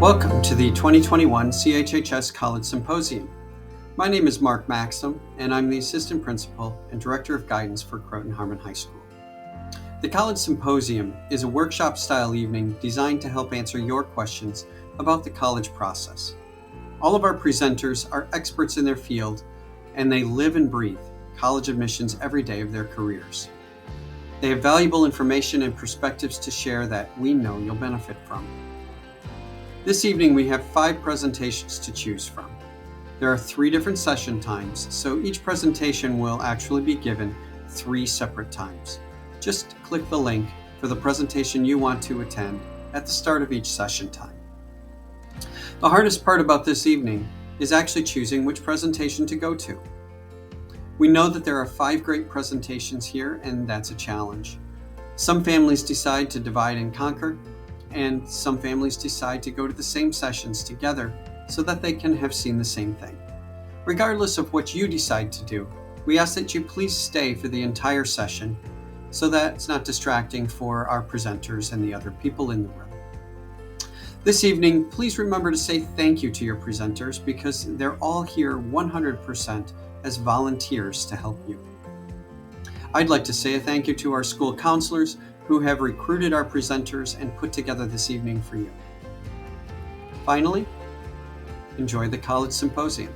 Welcome to the 2021 CHHS College Symposium. My name is Mark Maxim, and I'm the Assistant Principal and Director of Guidance for Croton Harmon High School. The College Symposium is a workshop-style evening designed to help answer your questions about the college process. All of our presenters are experts in their field, and they live and breathe college admissions every day of their careers. They have valuable information and perspectives to share that we know you'll benefit from. This evening we have 5 presentations to choose from. There are 3 different session times, so each presentation will actually be given 3 separate times. Just click the link for the presentation you want to attend at the start of each session time. The hardest part about this evening is actually choosing which presentation to go to. We know that there are 5 great presentations here, and that's a challenge. Some families decide to divide and conquer, and some families decide to go to the same sessions together so that they can have seen the same thing. Regardless of what you decide to do, we ask that you please stay for the entire session so that it's not distracting for our presenters and the other people in the room. This evening, please remember to say thank you to your presenters because they're all here 100% as volunteers to help you. I'd like to say a thank you to our school counselors who have recruited our presenters and put together this evening for you. Finally, enjoy the College Symposium.